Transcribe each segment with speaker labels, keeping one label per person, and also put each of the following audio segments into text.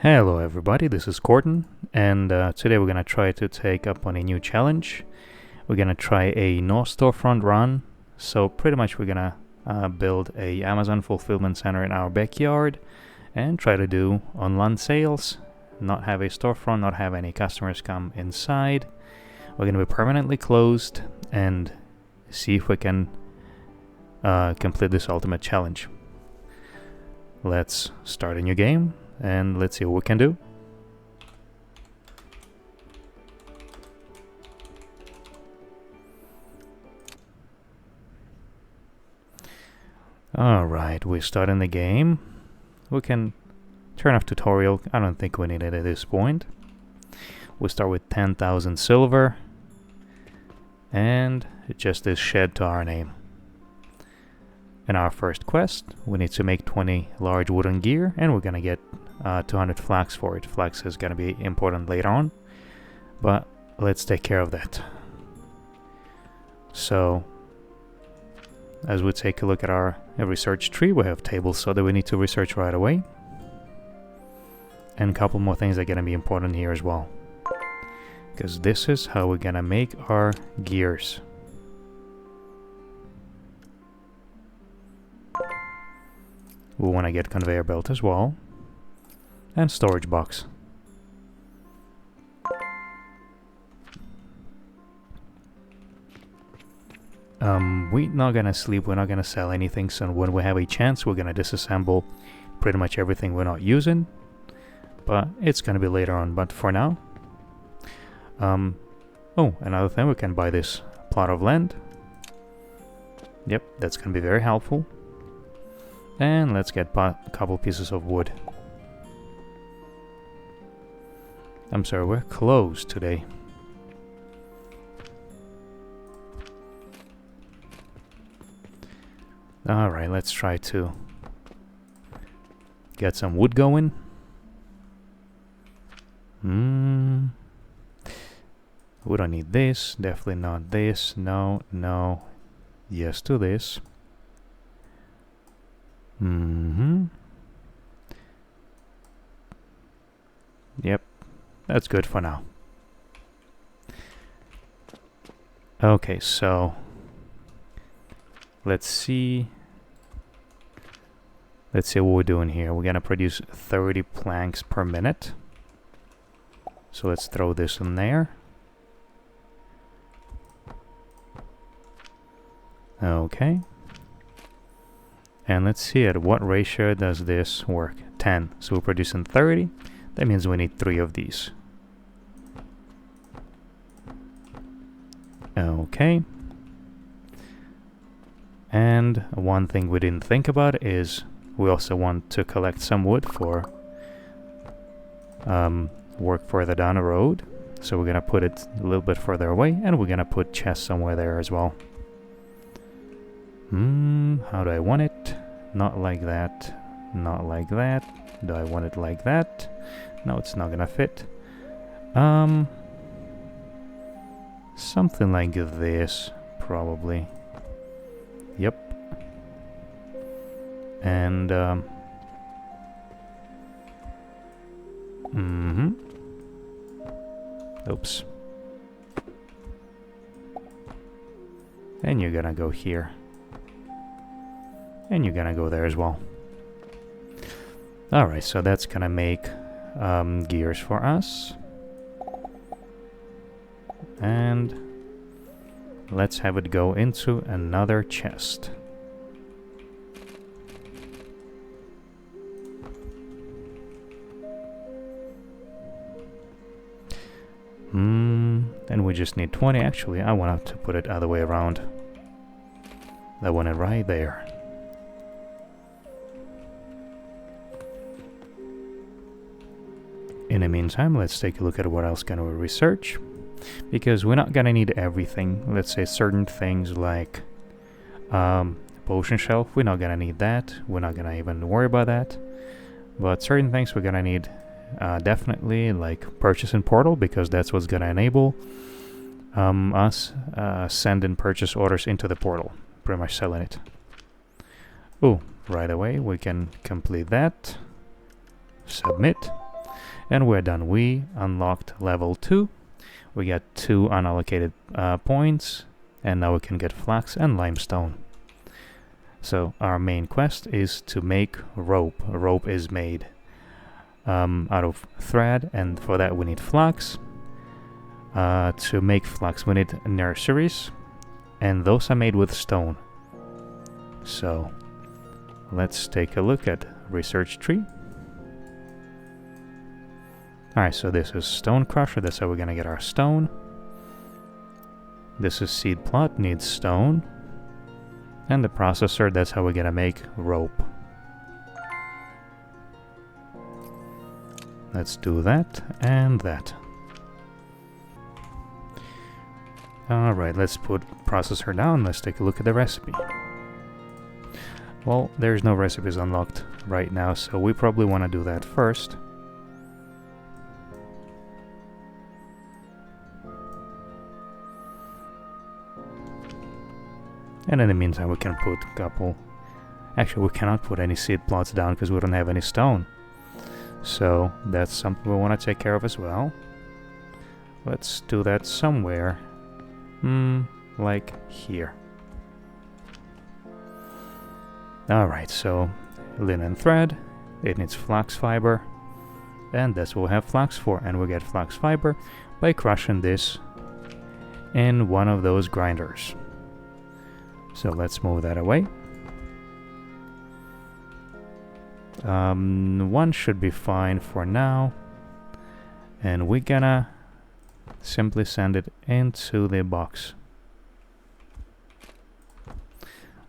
Speaker 1: Hello everybody, this is Gordon, and today we're gonna try to take up on a new challenge. We're gonna try a no storefront run. So pretty much we're gonna build a Amazon fulfillment center in our backyard and try to do online sales, not have a storefront, not have any customers come inside. We're gonna be permanently closed and see if we can complete this ultimate challenge. Let's start a new game and let's see what we can do. Alright, we start in the game. We can turn off tutorial. I don't think we need it at this point. We start with 10,000 silver and just this shed to our name. In our first quest, we need to make 20 large wooden gear, and we're gonna get 200 flax for it. Flax is gonna be important later on, but let's take care of that. So, as we take a look at our research tree, we have tables so that we need to research right away. And a couple more things are gonna be important here as well, because this is how we're gonna make our gears. We want to get conveyor belt as well, and storage box. We're not gonna sleep, we're not gonna sell anything, so when we have a chance we're gonna disassemble pretty much everything we're not using, but it's gonna be later on. But for now, oh, another thing, we can buy this plot of land. Yep, that's gonna be very helpful. And let's get a couple pieces of wood. I'm sorry, we're closed today. Alright, let's try to get some wood going. We don't need this, definitely not this. No, no, yes to this. Yep, that's good for now. Okay, so let's see what we're doing here. We're gonna produce 30 planks per minute. So let's throw this in there. Okay. And let's see at what ratio does this work. 10. So we're producing 30. That means we need 3 of these. Okay. And one thing we didn't think about is we also want to collect some wood for work further down the road. So we're gonna put it a little bit further away, and we're gonna put chests somewhere there as well. How do I want it? Not like that. Not like that. Do I want it like that? No, it's not gonna fit. Something like this, probably. Yep. And, oops. And you're gonna go here. And you're gonna go there as well. Alright, so that's gonna make gears for us. And let's have it go into another chest. And we just need 20. Actually, I want to put it other way around. I want it right there. In the meantime, let's take a look at what else can we research, because we're not gonna need everything. Let's say certain things like potion shelf, we're not gonna need that. We're not gonna even worry about that. But certain things we're gonna need definitely, like purchasing portal, because that's what's gonna enable us sending purchase orders into the portal, pretty much selling it. Oh, right away we can complete that. Submit. And we're done. We unlocked level 2. We got 2 unallocated points, and now we can get flax and limestone. So our main quest is to make rope. Rope is made out of thread, and for that we need flax. To make flax we need nurseries, and those are made with stone. So let's take a look at research tree. Alright, so this is stone crusher, that's how we're gonna get our stone. This is seed plot, needs stone. And the processor, that's how we're gonna make rope. Let's do that and that. Alright, let's put processor down, let's take a look at the recipe. Well, there's no recipes unlocked right now, so we probably want to do that first. And in the meantime we can put a couple... Actually, we cannot put any seed plots down because we don't have any stone. So that's something we want to take care of as well. Let's do that somewhere. Like here. Alright, so linen thread, it needs flax fiber, and that's what we have flax for, and we get flax fiber by crushing this in one of those grinders. So let's move that away. One should be fine for now, and we're gonna simply send it into the box.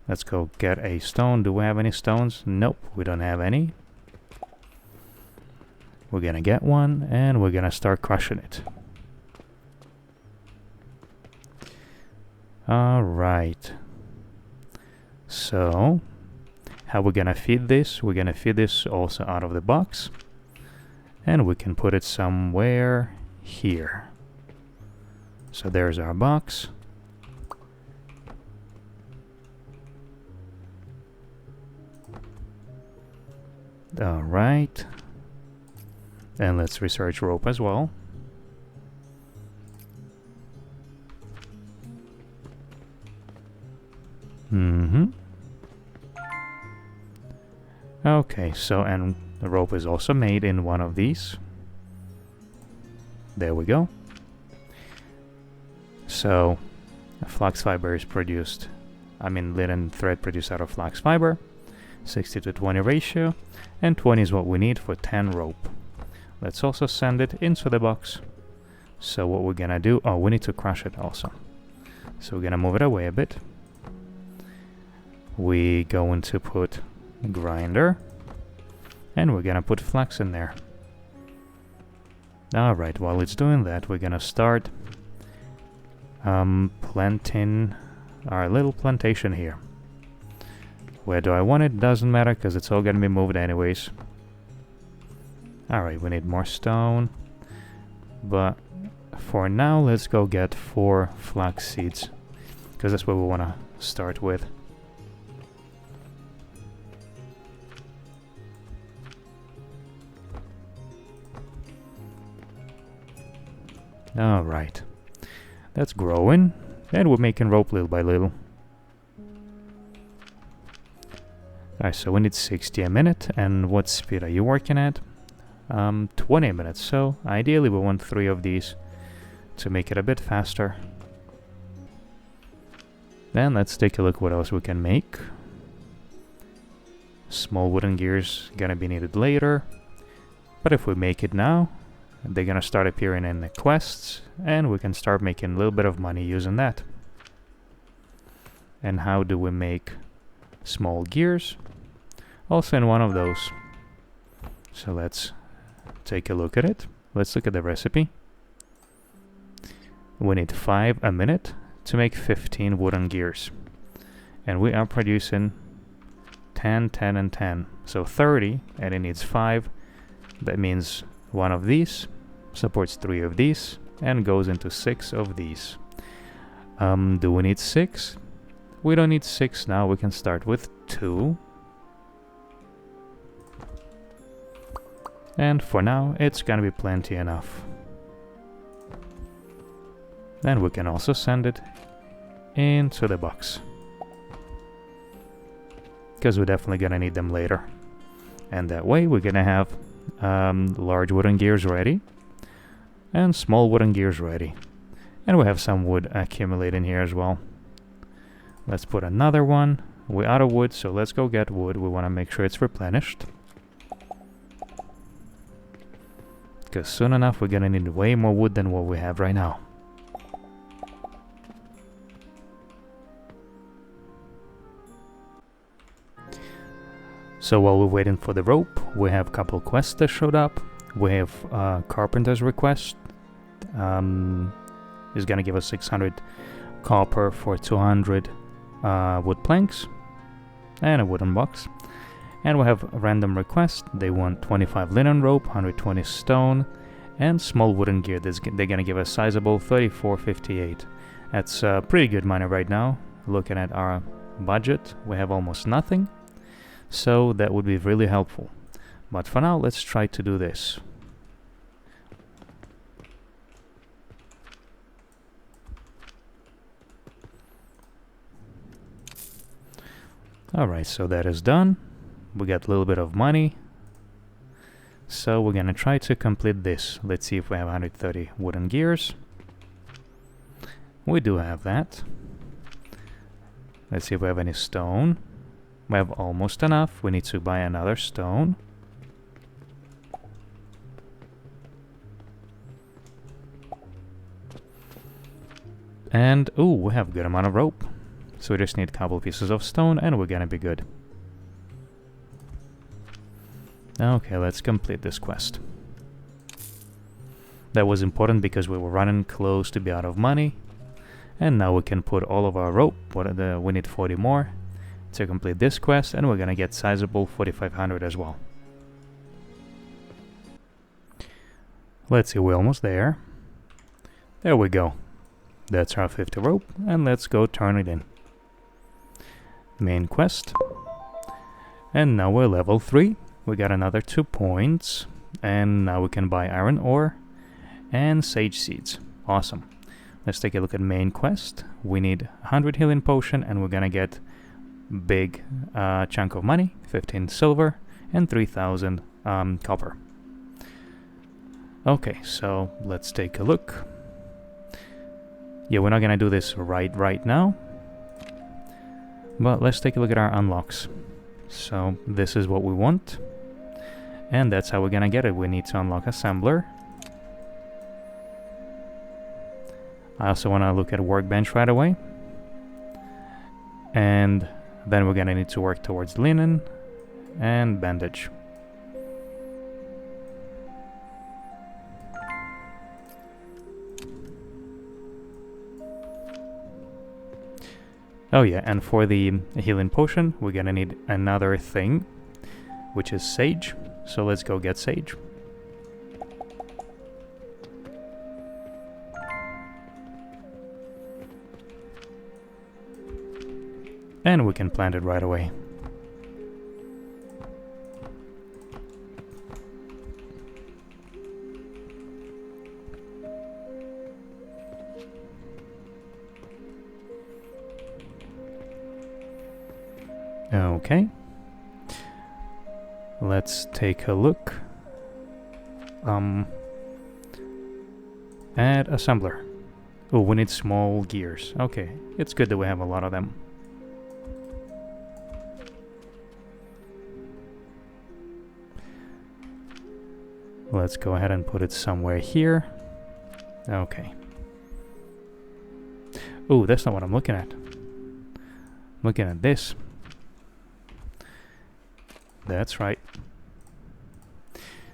Speaker 1: Let's go get a stone. Do we have any stones? Nope, we don't have any. We're gonna get one, and we're gonna start crushing it. Alright. So, how we're gonna feed this? We're gonna feed this also out of the box. And we can put it somewhere here. So there's our box. Alright. And let's research rope as well. Okay, so, and the rope is also made in one of these. There we go. So, flax fiber is produced, linen thread produced out of flax fiber. 60 to 20 ratio, and 20 is what we need for 10 rope. Let's also send it into the box. So what we're gonna do, we need to crush it also. So we're gonna move it away a bit. We going to put grinder, and we're gonna put flax in there. Alright, while it's doing that, we're gonna start planting our little plantation here. Where do I want it? Doesn't matter, because it's all gonna be moved anyways. Alright, we need more stone. But for now, let's go get 4 flax seeds, because that's what we want to start with. Alright. That's growing, and we're making rope little by little. Alright, so we need 60 a minute, and what speed are you working at? 20 minutes, so ideally we want 3 of these to make it a bit faster. Then let's take a look what else we can make. Small wooden gears gonna be needed later, but if we make it now, they're gonna start appearing in the quests, and we can start making a little bit of money using that. And how do we make small gears? Also in one of those. So let's take a look at it. Let's look at the recipe. We need 5 a minute to make 15 wooden gears. And we are producing 10, 10, and 10. So 30, and it needs 5. That means one of these supports 3 of these and goes into 6 of these. Do we need 6? We don't need 6 now. We can start with 2. And for now, it's gonna be plenty enough. Then we can also send it into the box, because we're definitely gonna need them later. And that way we're gonna have large wooden gears ready and small wooden gears ready. And we have some wood accumulating here as well. Let's put another one. We're out of wood, so let's go get wood. We want to make sure it's replenished, because soon enough we're gonna need way more wood than what we have right now. So while we're waiting for the rope, we have a couple quests that showed up. We have Carpenter's request. Is gonna give us 600 copper for 200 wood planks and a wooden box. And we have a random request. They want 25 linen rope, 120 stone, and small wooden gear. They're gonna give us sizable 34.58. That's pretty good money right now. Looking at our budget, we have almost nothing, so that would be really helpful. But for now, let's try to do this. Alright, so that is done. We got a little bit of money, so we're gonna try to complete this. Let's see if we have 130 wooden gears. We do have that. Let's see if we have any stone. We have almost enough. We need to buy another stone. And ooh, we have a good amount of rope. So we just need a couple pieces of stone and we're gonna be good. Okay, let's complete this quest. That was important because we were running close to be out of money. And now we can put all of our rope, we need 40 more to complete this quest, and we're gonna get sizable 4,500 as well. Let's see, we're almost there. There we go. That's our 50 rope, and let's go turn it in. Main quest. And now we're level 3. We got another 2 points, and now we can buy iron ore and sage seeds. Awesome. Let's take a look at main quest. We need 100 healing potion, and we're gonna get big chunk of money, 15 silver and 3,000 copper. Okay, so let's take a look. Yeah, we're not gonna do this right now, but let's take a look at our unlocks. So this is what we want, and that's how we're gonna get it. We need to unlock assembler. I also want to look at workbench right away, and then we're gonna need to work towards linen and bandage. Oh yeah, and for the healing potion, we're gonna need another thing, which is sage. So let's go get sage. And we can plant it right away. Okay. Let's take a look at assembler. Oh, we need small gears. Okay, it's good that we have a lot of them. Let's go ahead and put it somewhere here. Okay. Oh, that's not what I'm looking at. I'm looking at this. That's right.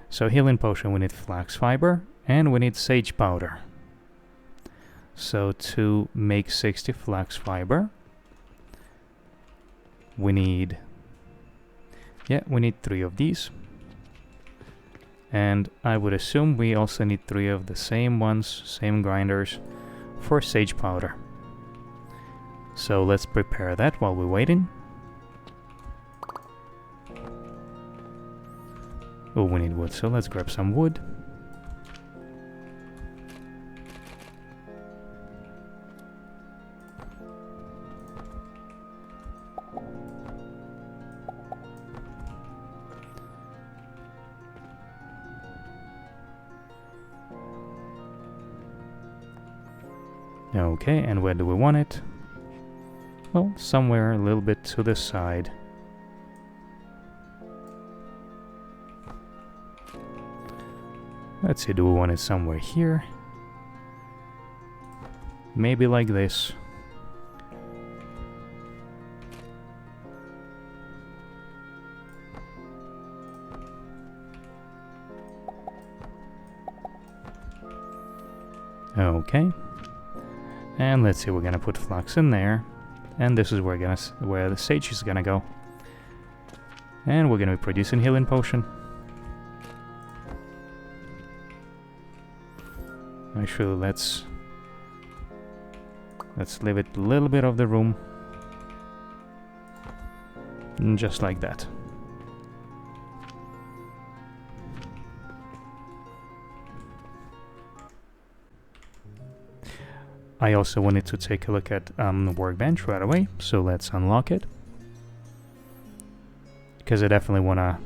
Speaker 1: So healing potion, we need flax fiber and we need sage powder. So to make 60 flax fiber, we need 3 of these. And I would assume we also need 3 of the same ones, same grinders, for sage powder. So let's prepare that while we're waiting. Oh, we need wood, so let's grab some wood. Okay, and where do we want it? Well, somewhere a little bit to the side. Let's see, do we want it somewhere here? Maybe like this. Okay. And let's see, we're gonna put flux in there. And this is where the sage is gonna go. And we're gonna be producing healing potion. Actually, let's leave it a little bit of the room. Just like that. I also wanted to take a look at the workbench right away, so let's unlock it. Because I definitely want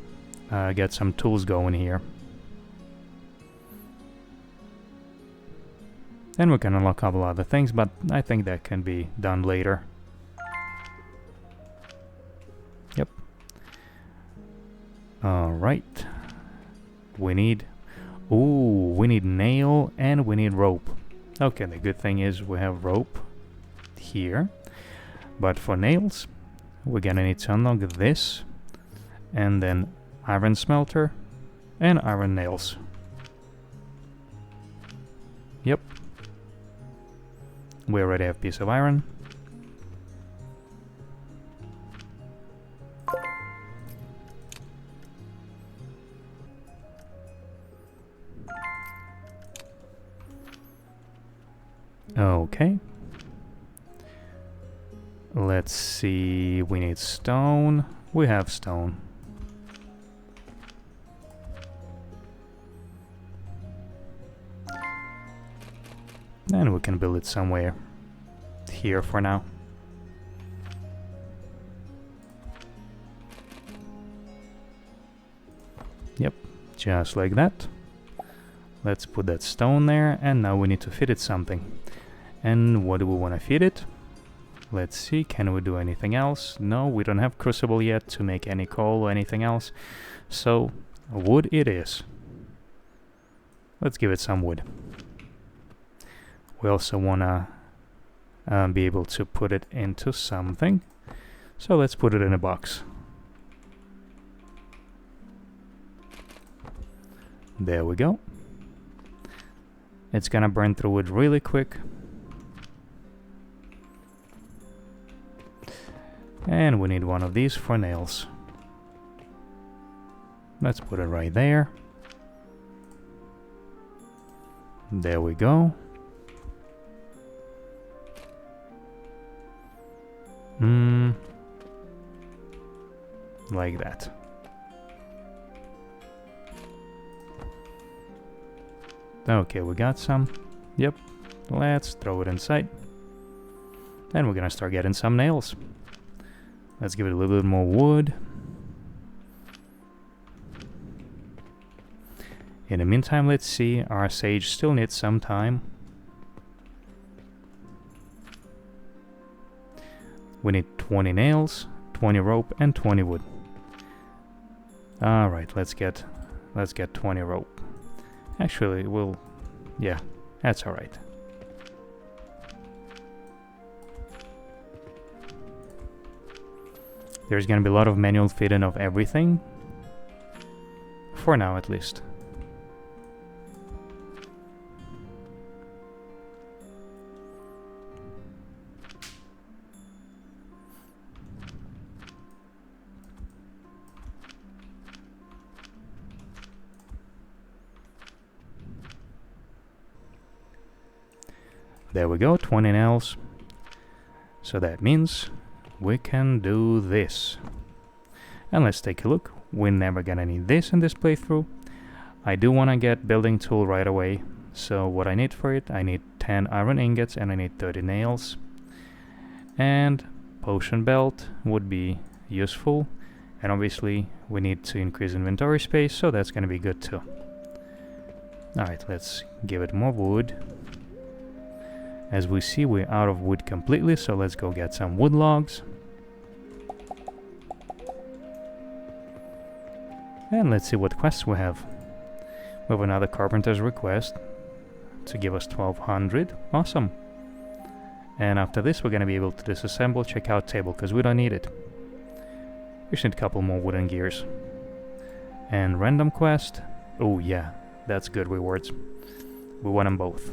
Speaker 1: to get some tools going here. And we can unlock a couple other things, but I think that can be done later. Yep. Alright. We need nail and we need rope. Okay, the good thing is we have rope here. But for nails, we're gonna need to unlock this. And then iron smelter and iron nails. Yep. We already have a piece of iron. Okay. Let's see, we need stone. We have stone. And we can build it somewhere here for now. Yep, just like that. Let's put that stone there, and now we need to fit it something. And what do we want to fit it? Let's see, can we do anything else? No, we don't have crucible yet to make any coal or anything else. So, wood it is. Let's give it some wood. We also want to be able to put it into something. So let's put it in a box. There we go. It's gonna burn through it really quick. And we need one of these for nails. Let's put it right there. There we go. Like that. Okay, we got some. Yep. Let's throw it inside. Then we're gonna start getting some nails. Let's give it a little bit more wood. In the meantime, let's see. Our sage still needs some time. We need 20 nails, 20 rope, and 20 wood. Alright, let's get 20 rope. Actually, yeah, that's alright. There's gonna be a lot of manual fitting of everything. For now, at least. There we go, 20 nails. So that means we can do this. And let's take a look we're never gonna need this in this playthrough. I do want to get building tool right away. So what I need for it, I need 10 iron ingots and I need 30 nails. And potion belt would be useful. And obviously we need to increase inventory space, so that's going to be good too. Alright, let's give it more wood. As we see, we're out of wood completely, so let's go get some wood logs. And let's see what quests we have. We have another carpenter's request to give us 1200. Awesome. And after this, we're going to be able to disassemble checkout table, because we don't need it. We just need a couple more wooden gears. And random quest. Oh yeah, that's good rewards. We want them both.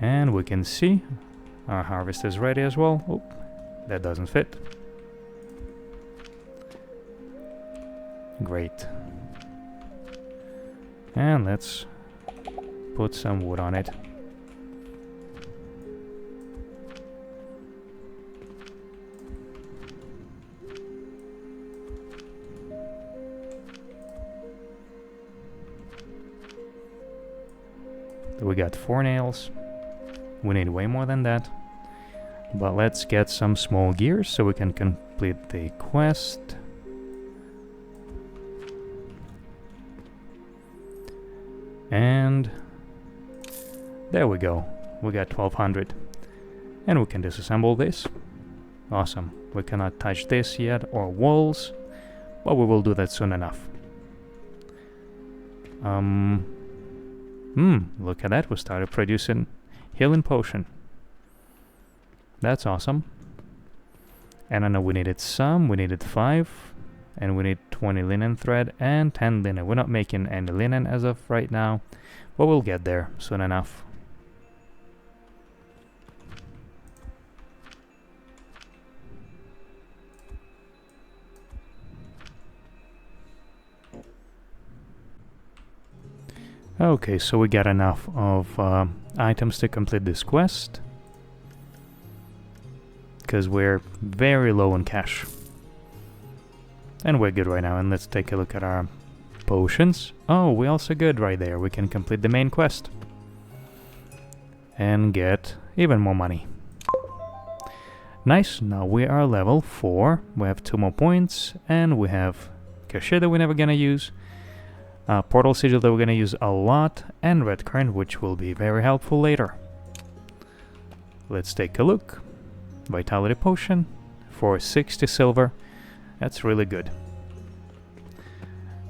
Speaker 1: And we can see our harvest is ready as well. Oh, that doesn't fit. Great. And let's put some wood on it. We got 4 nails. We need way more than that. But let's get some small gears so we can complete the quest. And there we go. We got 1200. And we can disassemble this. Awesome. We cannot touch this yet, or walls, but we will do that soon enough. Look at that, we started producing healing potion. That's awesome. And I know we needed some, we needed 5, and we need 20 linen thread and 10 linen. We're not making any linen as of right now, but we'll get there soon enough. Okay, so we got enough of items to complete this quest, because we're very low on cash. And we're good right now, and let's take a look at our potions. Oh, we're also good right there. We can complete the main quest and get even more money. Nice, now we are level 4. We have 2 more points, and we have cachet that we're never gonna use. Portal sigil that we're going to use a lot, and red current, which will be very helpful later. Let's take a look. Vitality potion for 60 silver. That's really good.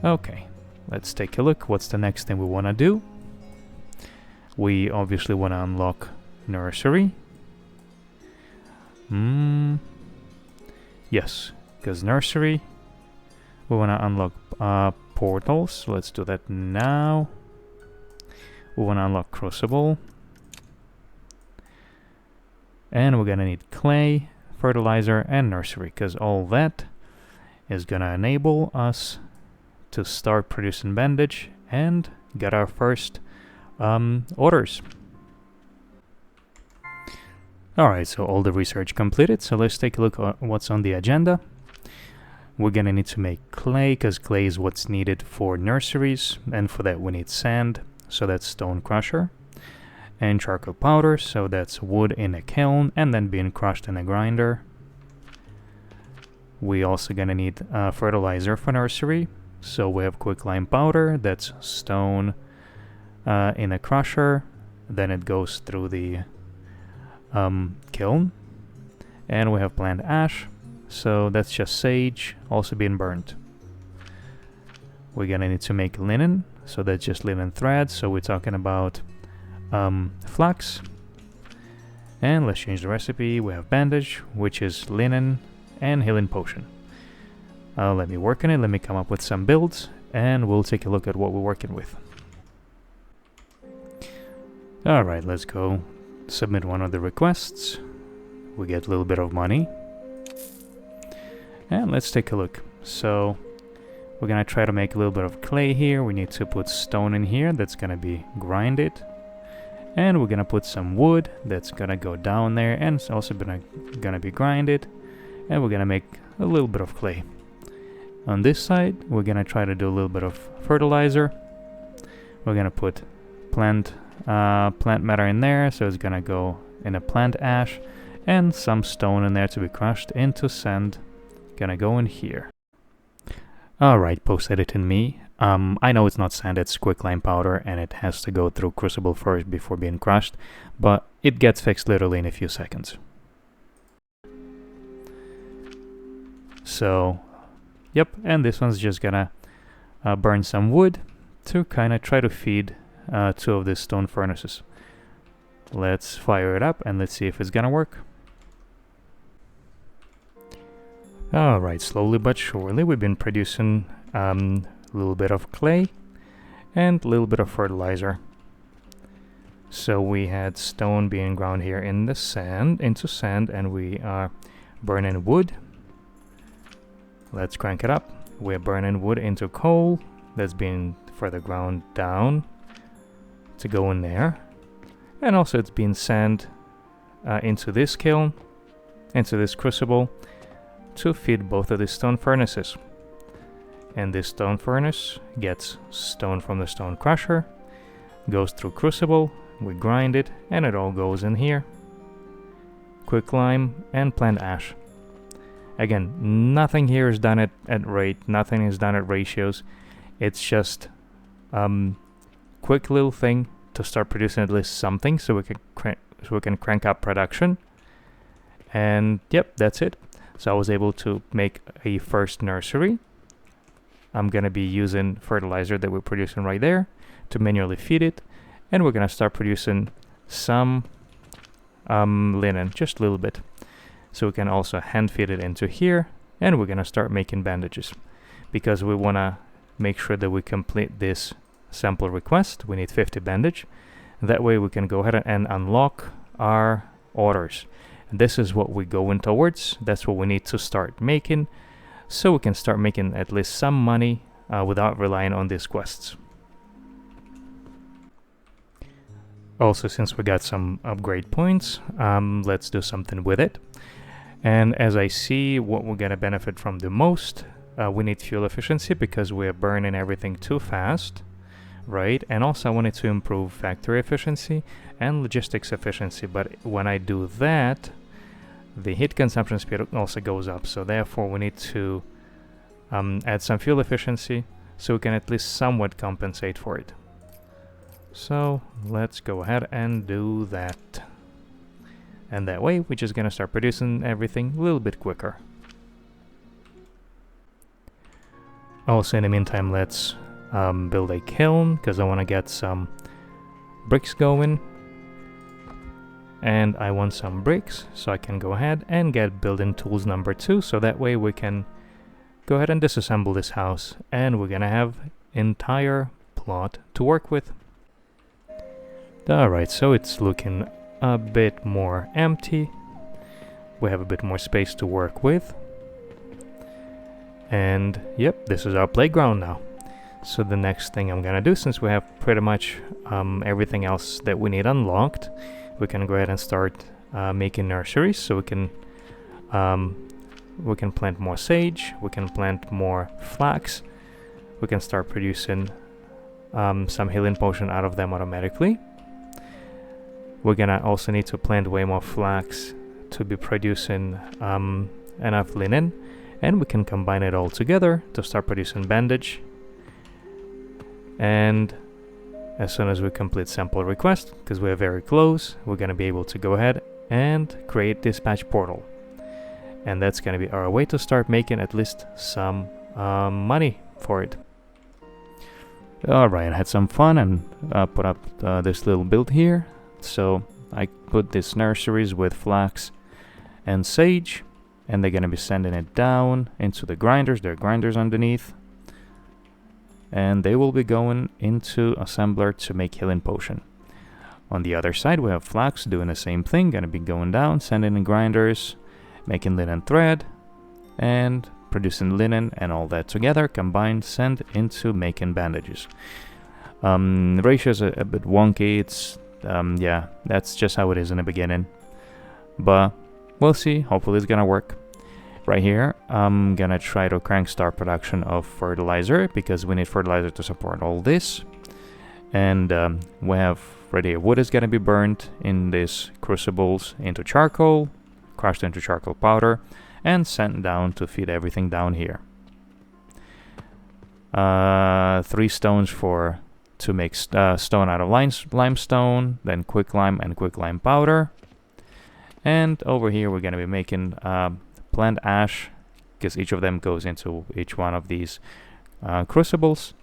Speaker 1: Okay, let's take a look. What's the next thing we want to do? We obviously want to unlock nursery. Yes, because nursery, we want to unlock portals. Let's do that now. We want to unlock crucible, and we're gonna need clay, fertilizer, and nursery, because all that is gonna enable us to start producing bandage and get our first orders. Alright, so all the research completed, so let's take a look at what's on the agenda. We're gonna need to make clay, because clay is what's needed for nurseries, and for that we need sand, so that's stone crusher, and charcoal powder, so that's wood in a kiln and then being crushed in a grinder. We also gonna need fertilizer for nursery, so we have quicklime powder, that's stone in a crusher, then it goes through the kiln, and we have plant ash. So that's just sage, also being burnt. We're gonna need to make linen, so that's just linen thread, so we're talking about flax. And let's change the recipe. We have bandage, which is linen and healing potion. Let me work on it, let me come up with some builds, and we'll take a look at what we're working with. Alright, let's go submit one of the requests. We get a little bit of money. And let's take a look. So we're gonna try to make a little bit of clay here. We need to put stone in here, that's gonna be grinded. And we're gonna put some wood that's gonna go down there, and it's also gonna be grinded. and we're gonna make a little bit of clay. On this side, we're gonna try to do a little bit of fertilizer. We're gonna put plant matter in there, so it's gonna go in a plant ash, and some stone in there to be crushed into sand. Gonna go in here. Alright, post-editing me. I know it's not sand, it's quicklime powder, and it has to go through crucible first before being crushed, but it gets fixed literally in a few seconds. So, yep, and this one's just gonna burn some wood to kind of try to feed 2 of these stone furnaces. Let's fire it up and let's see if it's gonna work. Alright, slowly but surely we've been producing a little bit of clay and a little bit of fertilizer. So we had stone being ground here in the sand, into sand, and we are burning wood. Let's crank it up. We're burning wood into coal that's being further ground down to go in there. And also it's being sand into this kiln, into this crucible, to feed both of these stone furnaces. And this stone furnace gets stone from the stone crusher, goes through crucible, we grind it, and it all goes in here. Quicklime and plant ash. Again, nothing here is done at rate, nothing is done at ratios. It's just quick little thing to start producing at least something so we can crank up production. And yep, that's it. So I was able to make a first nursery. I'm gonna be using fertilizer that we're producing right there to manually feed it, and we're gonna start producing some linen, just a little bit. So we can also hand feed it into here, and we're gonna start making bandages. Because we wanna make sure that we complete this sample request, we need 50 bandage. That way we can go ahead and unlock our orders. This is what we're going towards. That's what we need to start making, so we can start making at least some money without relying on these quests. Also, since we got some upgrade points, let's do something with it. And as I see what we're gonna benefit from the most, we need fuel efficiency because we're burning everything too fast, right? And also I wanted to improve factory efficiency and logistics efficiency, but when I do that, the heat consumption speed also goes up, so therefore we need to add some fuel efficiency so we can at least somewhat compensate for it. So let's go ahead and do that. And that way we're just gonna start producing everything a little bit quicker. Also in the meantime, let's build a kiln because I want to get some bricks going. And I want some bricks, so I can go ahead and get building tools number 2, so that way we can go ahead and disassemble this house, and we're gonna have entire plot to work with. Alright, so it's looking a bit more empty. We have a bit more space to work with. And yep, this is our playground now. So the next thing I'm gonna do, since we have pretty much everything else that we need unlocked, we can go ahead and start making nurseries. So we can plant more sage, we can plant more flax, we can start producing some healing potion out of them automatically. We're gonna also need to plant way more flax to be producing enough linen, and we can combine it all together to start producing bandage. And as soon as we complete sample request, because we're very close, we're going to be able to go ahead and create dispatch portal. And that's going to be our way to start making at least some money for it. Alright, I had some fun and put up this little build here. So I put these nurseries with flax and sage, and they're going to be sending it down into the grinders. There are grinders underneath. And they will be going into assembler to make healing potion. On the other side we have flax doing the same thing, gonna be going down, sending in grinders, making linen thread, and producing linen, and all that together combined send into making bandages. The ratio is a bit wonky. It's yeah, that's just how it is in the beginning, but we'll see. Hopefully it's gonna work. Right here, I'm gonna try to crank start production of fertilizer because we need fertilizer to support all this. And we have ready wood is gonna be burned in these crucibles into charcoal, crushed into charcoal powder, and sent down to feed everything down here. 3 stones to make stone out of limestone, then quicklime and quicklime powder. And over here we're gonna be making plant ash, because each of them goes into each one of these crucibles,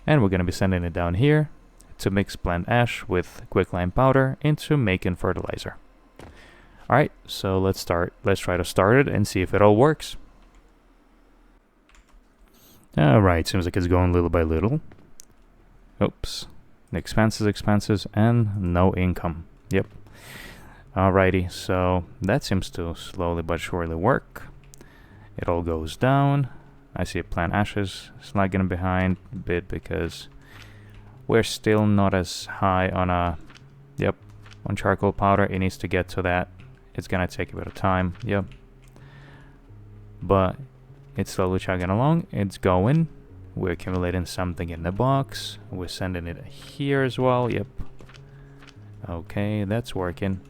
Speaker 1: and we're gonna be sending it down here to mix plant ash with quicklime powder into making fertilizer. Alright, so let's try to start it and see if it all works. Alright, seems like it's going little by little. Oops. Expenses, and no income. Yep. Alrighty, so that seems to slowly but surely work. It all goes down. I see plant ashes lagging behind a bit because we're still not as high on on charcoal powder. It needs to get to that. It's gonna take a bit of time, yep. But it's slowly chugging along. It's going. We're accumulating something in the box. We're sending it here as well, yep. Okay, that's working.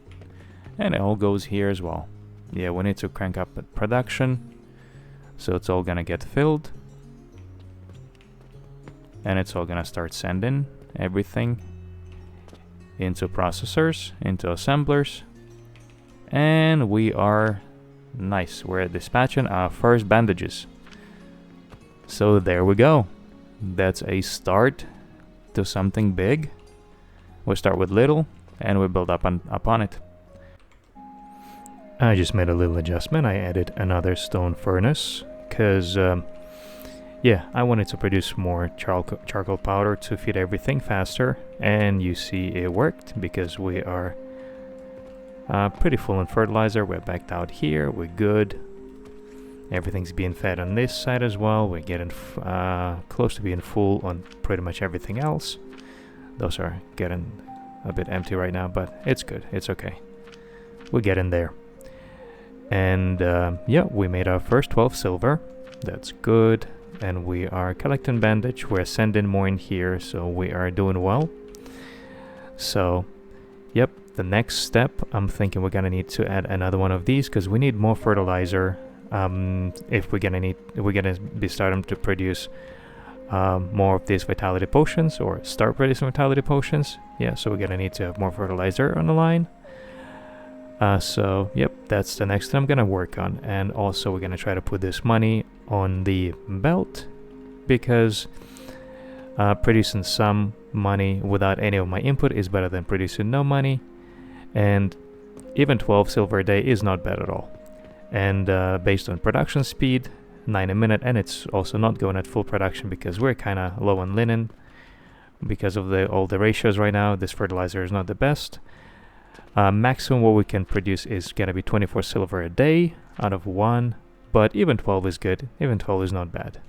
Speaker 1: And it all goes here as well. Yeah, we need to crank up the production. So it's all gonna get filled. And it's all gonna start sending everything into processors, into assemblers. And we are nice. We're dispatching our first bandages. So there we go. That's a start to something big. We start with little and we build up upon it. I just made a little adjustment. I added another stone furnace because yeah, I wanted to produce more charcoal powder to feed everything faster, and you see it worked because we are pretty full in fertilizer. We're backed out here, we're good. Everything's being fed on this side as well. We're getting close to being full on pretty much everything else. Those are getting a bit empty right now, but it's good, it's okay. We're getting there. And yeah, we made our first 12 silver. That's good. And we are collecting bandage. We're sending more in here, so we are doing well. So, yep, the next step, I'm thinking we're gonna need to add another one of these because we need more fertilizer. If we're gonna be starting to produce more of these vitality potions, or start producing vitality potions. Yeah, so we're gonna need to have more fertilizer on the line. So yep, that's the next thing I'm gonna work on. And also we're gonna try to put this money on the belt, because producing some money without any of my input is better than producing no money. And even 12 silver a day is not bad at all. And based on production speed, 9 a minute, and it's also not going at full production because we're kind of low on linen because of all the ratios right now. This fertilizer is not the best. Maximum what we can produce is going to be 24 silver a day out of 1, but even 12 is good. Even 12 is not bad.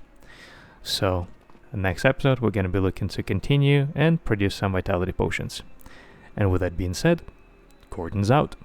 Speaker 1: So next episode we're going to be looking to continue and produce some vitality potions. And with that being said, Gordon's out.